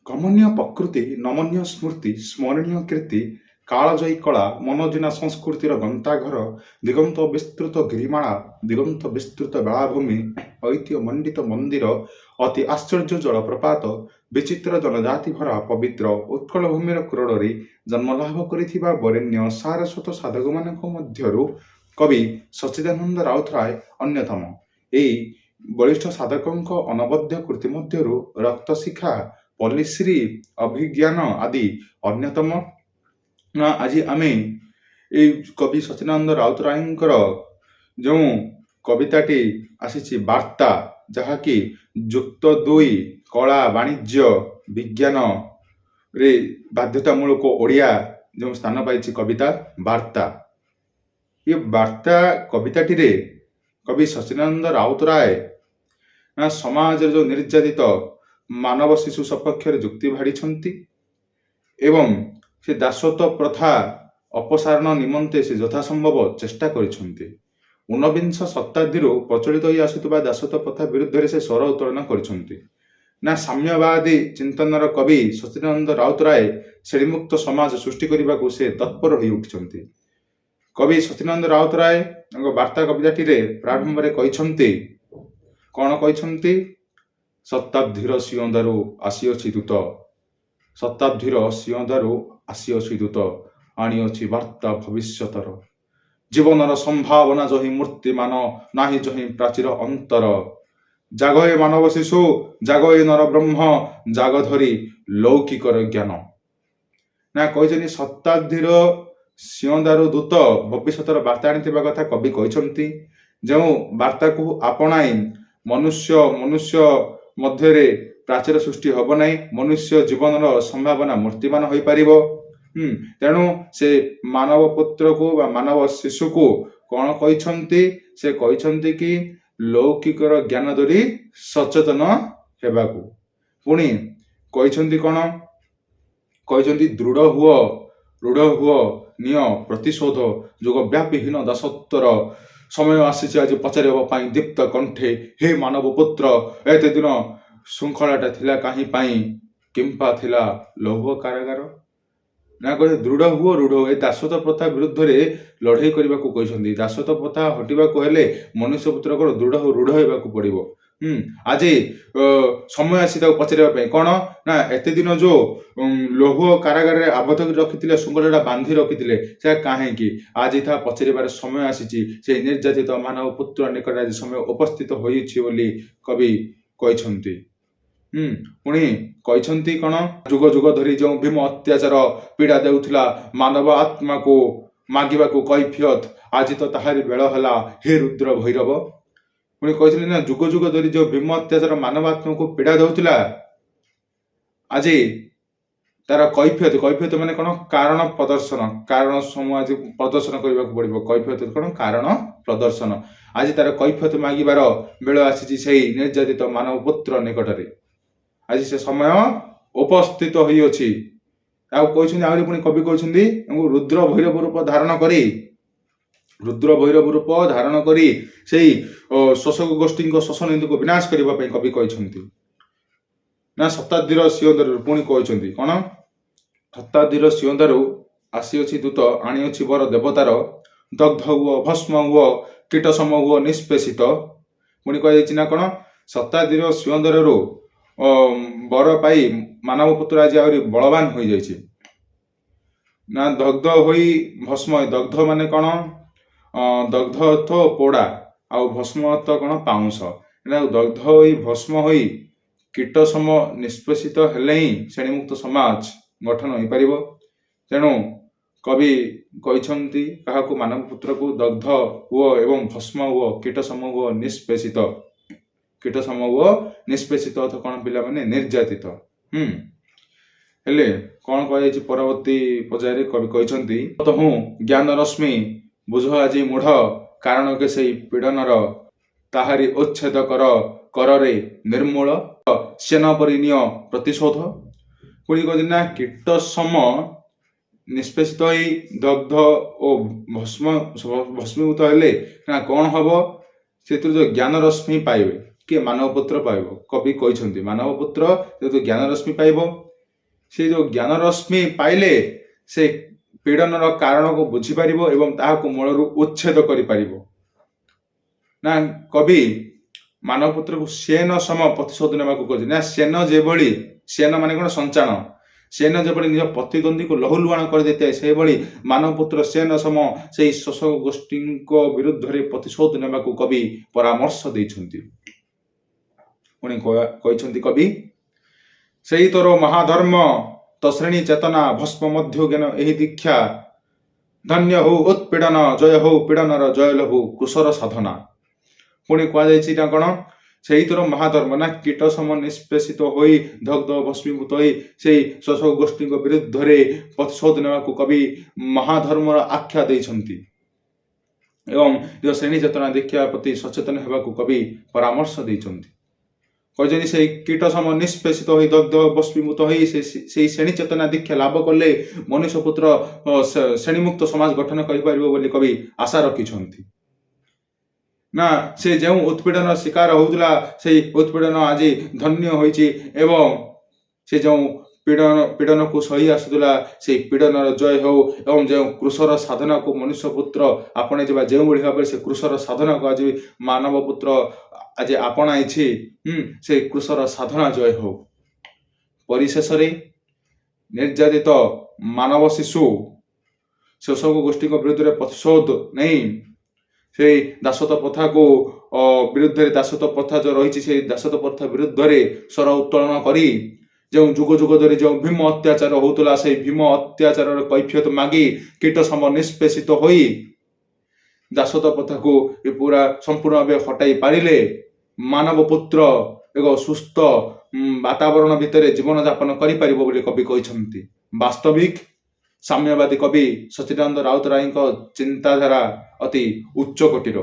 କମନୀୟ ପ୍ରକୃତି ନମନୀୟ ସ୍ମୃତି ସ୍ମରଣୀୟ କୀର୍ତ୍ତି କାଳଜୟୀ କଳା ମନୋଜିନା ସଂସ୍କୃତିର ଗନ୍ତାଘର ଦିଗନ୍ତ ବିସ୍ତୃତ ଗିରିମାଳା ଦିଗନ୍ତ ବିସ୍ତୃତ ବେଳାଭୂମି ଐତିହ୍ୟ ମଣ୍ଡିତ ମନ୍ଦିର ଅତି ଆଶ୍ଚର୍ଯ୍ୟ ଜଳପ୍ରପାତ ବିଚିତ୍ର ଜନଜାତି ଭରା ପବିତ୍ର ଉତ୍କଳ ଭୂମିର କ୍ରୋଡ଼ରେ ଜନ୍ମଲାଭ କରିଥିବା ବରେଣ୍ୟ ସାରସ୍ୱତ ସାଧକମାନଙ୍କ ମଧ୍ୟରୁ କବି ସଚ୍ଚିଦାନନ୍ଦ ରାଉତରାୟ ଅନ୍ୟତମ। ଏହି ବଳିଷ୍ଠ ସାଧକଙ୍କ ଅନବଦ୍ୟ କୃତି ମଧ୍ୟରୁ ରକ୍ତଶିଖା ପଲ୍ଲିଶ୍ରୀ ଅଭିଜ୍ଞାନ ଆଦି ଅନ୍ୟତମ। ଆଜି ଆମେ এই କବି ସଚ୍ଚିଦାନନ୍ଦ ରାଉତରାୟଙ୍କର ଯେଉଁ କବିତାଟି ଆସିଛି ବାର୍ତ୍ତା, ଯାହାକି ଯୁକ୍ତ 2 କଳା ବାଣିଜ୍ୟ ବିଜ୍ଞାନରେ ବାଧ୍ୟତାମୂଳକ ଓଡ଼ିଆ ଯେଉଁ ସ୍ଥାନ ପାଇଛି କବିତା ବାର୍ତ୍ତା। ଏ ବାର୍ତ୍ତା କବିତାଟିରେ କବି ସଚ୍ଚିଦାନନ୍ଦ ରାଉତରାୟ ସମାଜରେ ଯେଉଁ ନିର୍ଯାତିତ ମାନବ ଶିଶୁ ସପକ୍ଷରେ ଯୁକ୍ତି ଭାଡ଼ିଛନ୍ତି ଏବଂ ସେ ଦାସତ୍ୱ ପ୍ରଥା ଅପସାରଣ ନିମନ୍ତେ ସେ ଯଥାସମ୍ଭବ ଚେଷ୍ଟା କରିଛନ୍ତି। ଊନବିଂଶ ଶତାବ୍ଦୀରୁ ପ୍ରଚଳିତ ହୋଇ ଆସୁଥିବା ଦାସତ୍ୱ ପ୍ରଥା ବିରୁଦ୍ଧରେ ସେ ସ୍ୱର ଉତ୍ତୋଳନ କରିଛନ୍ତି। ସାମ୍ୟବାଦୀ ଚିନ୍ତନର କବି ସଚ୍ଚିଦାନନ୍ଦ ରାଉତରାୟ ଶ୍ରେଣୀମୁକ୍ତ ସମାଜ ସୃଷ୍ଟି କରିବାକୁ ସେ ତତ୍ପର ହୋଇ ଉଠିଛନ୍ତି। କବି ସଚ୍ଚିଦାନନ୍ଦ ରାଉତରାୟ ତାଙ୍କ ବାର୍ତ୍ତା କବିତାଟିରେ ପ୍ରାରମ୍ଭରେ କହିଛନ୍ତି, କ'ଣ କହିଛନ୍ତି? ଶତାବ୍ଦୀର ସିଂହଦାରୁ ଆସିଅଛି ଦୂତ, ଶତାବ୍ଦୀର ସିଂହଦାରୁ ଆସିଅଛି ଦୂତ, ଆଣିଅଛି ବାର୍ତ୍ତା ଭବିଷ୍ୟତର। ଜୀବନର ସମ୍ଭାବନା ଯହିଁ ମୂର୍ତ୍ତିମାନ, ନାହିଁ ଯହିଁ ପ୍ରାଚୀର ଅନ୍ତର। ଜାଗ ଏ ମାନବ ଶିଶୁ, ଜାଗ ଏ ନର ବ୍ରହ୍ମ, ଜାଗ ଧରି ଲୌକିକର ଜ୍ଞାନ। କହିଛନ୍ତି ଶତାବ୍ଦୀର ସିଂହଦାରୁ ଦୂତ ଭବିଷ୍ୟତର ବାର୍ତ୍ତା ଆଣିଥିବା କଥା କବି କହିଛନ୍ତି। ଯେଉଁ ବାର୍ତ୍ତାକୁ ଆପଣାଇ ମନୁଷ୍ୟ ମଧ୍ୟରେ ପ୍ରାଚୀର ସୃଷ୍ଟି ହେବ ନାହିଁ, ମନୁଷ୍ୟ ଜୀବନର ସମ୍ଭାବନା ମୂର୍ତ୍ତିମାନ ହୋଇପାରିବ। ତେଣୁ ସେ ମାନବ ପୁତ୍ରକୁ ବା ମାନବ ଶିଶୁକୁ କ'ଣ କହିଛନ୍ତି? ସେ କହିଛନ୍ତି କି ଲୌକିକର ଜ୍ଞାନ ଧରି ସଚେତନ ହେବାକୁ। ପୁଣି କହିଛନ୍ତି କ'ଣ? କହିଛନ୍ତି ଦୃଢ଼ ହୁଅ ନିଅ ପ୍ରତିଶୋଧ, ଯୁଗବ୍ୟାପୀହୀନ ଦାସତ୍ୱର ସମୟ ଆସିଛି ଆଜି ପଚାରିବା ପାଇଁ ଦୀପ୍ତ କଣ୍ଠେ, ହେ ମାନବ ପୁତ୍ର, ଏତେ ଦିନ ଶୃଙ୍ଖଳାଟା ଥିଲା କାହିଁ ପାଇଁ, କିମ୍ପା ଥିଲା ଲୌହ କାରାଗାର? ଦୃଢ଼ ହୁଅ ରୁଢ଼ ହୁଅ, ଏ ଦାସତ୍ୱ ପ୍ରଥା ବିରୁଦ୍ଧରେ ଲଢ଼େଇ କରିବାକୁ କହିଛନ୍ତି। ଦାସତ୍ୱ ପ୍ରଥା ହଟିବାକୁ ହେଲେ ମନୁଷ୍ୟ ପୁତ୍ରଙ୍କର ଦୃଢ଼ ରୁଢ଼ ହେବାକୁ ପଡ଼ିବ। ଆଜି ସମୟ ଆସି ତାକୁ ପଚାରିବା ପାଇଁ କ'ଣ ନା, ଏତେ ଦିନ ଯେଉଁ ଲୌହ କାରାଗାରରେ ଆବଦ୍ଧ କରି ରଖିଥିଲେ, ଶୃଙ୍ଖଳାଟା ବାନ୍ଧି ରଖିଥିଲେ, ସେ କାହିଁକି? ଆଜି ତାହା ପଚାରିବାର ସମୟ ଆସିଛି। ସେ ନିର୍ଯାତିତ ମାନବ ପୁତ୍ର ନିକଟରେ ଆଜି ସମୟ ଉପସ୍ଥିତ ହୋଇଛି ବୋଲି କବି କହିଛନ୍ତି। ପୁଣି କହିଛନ୍ତି କ'ଣ? ଯୁଗ ଯୁଗ ଧରି ଯେଉଁ ଭୀମ ଅତ୍ୟାଚାର ପୀଡ଼ା ଦେଉଥିଲା ମାନବ ଆତ୍ମାକୁ, ମାଗିବାକୁ କୈଫିୟତ, ଆଜି ତ ତାହାରି ବେଳ ହେଲା, ହେ ରୁଦ୍ର ଭୈରବ। ପୁଣି କହିଛନ୍ତି ନା, ଯୁଗ ଯୁଗ ଧରି ଯେଉଁ ଭୀମ ଅତ୍ୟାଚାର ମାନବ ଆତ୍ମାକୁ ପୀଡ଼ା ଦେଉଥିଲା, ଆଜି ତାର କୈଫିୟତ ମାନେ କ'ଣ? କାରଣ ପ୍ରଦର୍ଶନ, କାରଣ ସମୂହ ଆଜି ପ୍ରଦର୍ଶନ କରିବାକୁ ପଡ଼ିବ। କୈଫିୟତ କ'ଣ? କାରଣ ପ୍ରଦର୍ଶନ। ଆଜି ତାର କୈଫିୟତ ମାଗିବାର ବେଳ ଆସିଛି ସେହି ନିର୍ଯାତିତ ମାନବ ପୁତ୍ର ନିକଟରେ। ଆଜି ସେ ସମୟ ଉପସ୍ଥିତ ହୋଇଅଛି। ଆଉ କହିଛନ୍ତି, ଆହୁରି ପୁଣି କବି କହିଛନ୍ତି, ରୁଦ୍ର ଭୈରବ ରୂପ ଧାରଣ କରି ସେଇ ଶୋଷକ ଗୋଷ୍ଠୀଙ୍କ ଶୋଷଣୀତିକୁ ବିନାଶ କରିବା ପାଇଁ କବି କହିଛନ୍ତି। ଶତାବ୍ଦୀର ସିଂହଦାରୁ ପୁଣି କହିଛନ୍ତି କ'ଣ? ଶତାବ୍ଦୀର ସିଂହଦାରୁ ଆସିଅଛି ଦୂତ, ଆଣିଅଛି ବର ଦେବତାର, ଦଗ୍ଧ ହୁଅ ଭସ୍ମ ହୁଅ କୀଟ ସମ ହୁଅ ନିଷ୍ପେଷିତ। ପୁଣି କୁହାଯାଇଛି ନା କ'ଣ? ଶତାବ୍ଦୀର ସିଂହଦାରୁ ବର ପାଇ ମାନବ ପୁତ୍ର ଆଜି ଆହୁରି ବଳବାନ ହୋଇଯାଇଛି। ଦଗ୍ଧ ହୋଇ ଭସ୍ମ, ଦଗ୍ଧ ମାନେ କ'ଣ? ଦଗ୍ଧ ଅର୍ଥ ପୋଡ଼ା, ଆଉ ଭସ୍ମ ଅର୍ଥ କ'ଣ? ପାଉଁଶ। ଦଗ୍ଧ ହୋଇ ଭସ୍ମ ହୋଇ କୀଟ ସମ ନିଷ୍ପେଷିତ ହେଲେ ହିଁ ଶ୍ରେଣୀମୁକ୍ତ ସମାଜ ଗଠନ ହୋଇପାରିବ। ତେଣୁ କବି କହିଛନ୍ତି କାହାକୁ? ମାନବ ପୁତ୍ରକୁ ଦଗ୍ଧ ହୁଅ ଏବଂ ଭସ୍ମ ହୁଅ, କୀଟ ସମ ହୁଅ ନିଷ୍ପେଷିତ। କୀଟ ସମ ହୁଅ ନିଷ୍ପେଷିତ ଅର୍ଥ କ'ଣ? ପିଲାମାନେ ନିର୍ଯାତିତ। ହେଲେ କ'ଣ କୁହାଯାଇଛି ପରବର୍ତ୍ତୀ ପର୍ଯ୍ୟାୟରେ? କବି କହିଛନ୍ତି, ତହୁଁ ଜ୍ଞାନ ରଶ୍ମି ବୁଝ ଆଜି ମୂଢ଼, କାରଣ କେ ସେଇ ପୀଡ଼ନର, ତାହାରି ଉଚ୍ଛେଦ କରରେ ନିର୍ମୂଳ, ସେନ ପରି ନିଅ ପ୍ରତିଶୋଧ। ପୁଣି କହିଛନ୍ତି ନା, କୀଟ ସମ ନିଷ୍ପେଷିତ ହୋଇ ଦଗ୍ଧ ଓ ଭସ୍ମୀଭୂତ ହେଲେ କ'ଣ ହବ? ସେଥିରୁ ଯେଉଁ ଜ୍ଞାନ ରଶ୍ମି ପାଇବେ, କିଏ? ମାନବ ପୁତ୍ର ପାଇବ। କବି କହିଛନ୍ତି ମାନବ ପୁତ୍ର ଯେହେତୁ ଜ୍ଞାନ ରଶ୍ମି ପାଇବ, से जो ज्ञान रश्मि पाइले से पीड़नर कारण को बुझीपर एवं ताहाको मूलरू उच्छेद कर ना कवि मानवपुत्र को सेन सम प्रतिशोध नेबा को कहछि ना सेन जेभଳି सेन माने कोन संचान सेन जेभଳି निज प्रतिद्वंदी को लहुलुहाण कर देते से भली मानवपुत्र सेन सम से शोषक गोष्ठी विरुद्ध रे प्रतिशोध नेबा को कवि परामर्श दैछन्ति पुणी कहछन्ति कवि सेई तोर महाधर्म तश्रेणी चेतना भस्म मध्य ज्ञान एही दीक्षा धन्य हो उत्पीड़न जय हो पीड़नर जय लभु कुशर साधना पुणी कह कौन से तोर महाधर्म ना कीट सम निष्पेषित हो दग्ध भस्मीभूत हो शोषक गोष्ठी विरुद्ध रे प्रतिशोध नेबा को कवि महाधर्म आख्या देइछन्ति एवं जो श्रेणी चेतना दीक्षा प्रति सचेतन होगा कवि परामर्श देइछन्ति कहते से कीट सम निष्पेषित हो दग्ध भस्मीभूत हो श्रेणी चेतना दीक्षा लाभ कले मनुष्यपुत्र श्रेणीमुक्त समाज गठन कर कवि आशा रखिछन्ति ना से जो उत्पीड़न शिकार होउतला से उत्पीड़न आज धन्य होइछि एवं से जो पीड़न को सही आसुला से पीड़न जय हो एवं जो कृषर साधना को मनुष्यपुत्र आपणे जबा जो भली भाव से कृषर साधना को आज मानवपुत्र आज आपणाई से कृषर साधना जय हो परिशेष निर्यातित मानव शिशु शोषक गोष्ठी विरुद्ध प्रतिशोध नहीं से दासत्व प्रथा को विरुद्ध दासत्व प्रथा जो रही से दासत्व प्रथा विरुद्ध स्वर उत्तोलन करी जो जुग जुग धरी जो भीम अत्याचार होता से भीम अत्याचार कैफियत मागी कीट सम निष्पेषित हो दासत्व प्रथा को पूरा संपूर्ण भाव हटाई पारिले मानव पुत्र एक सुस्थ वातावरण भितर जीवन यापन करि कवि कहते वास्तविक साम्यवादी कवि सच्चिदानंद राउतराय चिंताधारा अति उच्च कोटीर।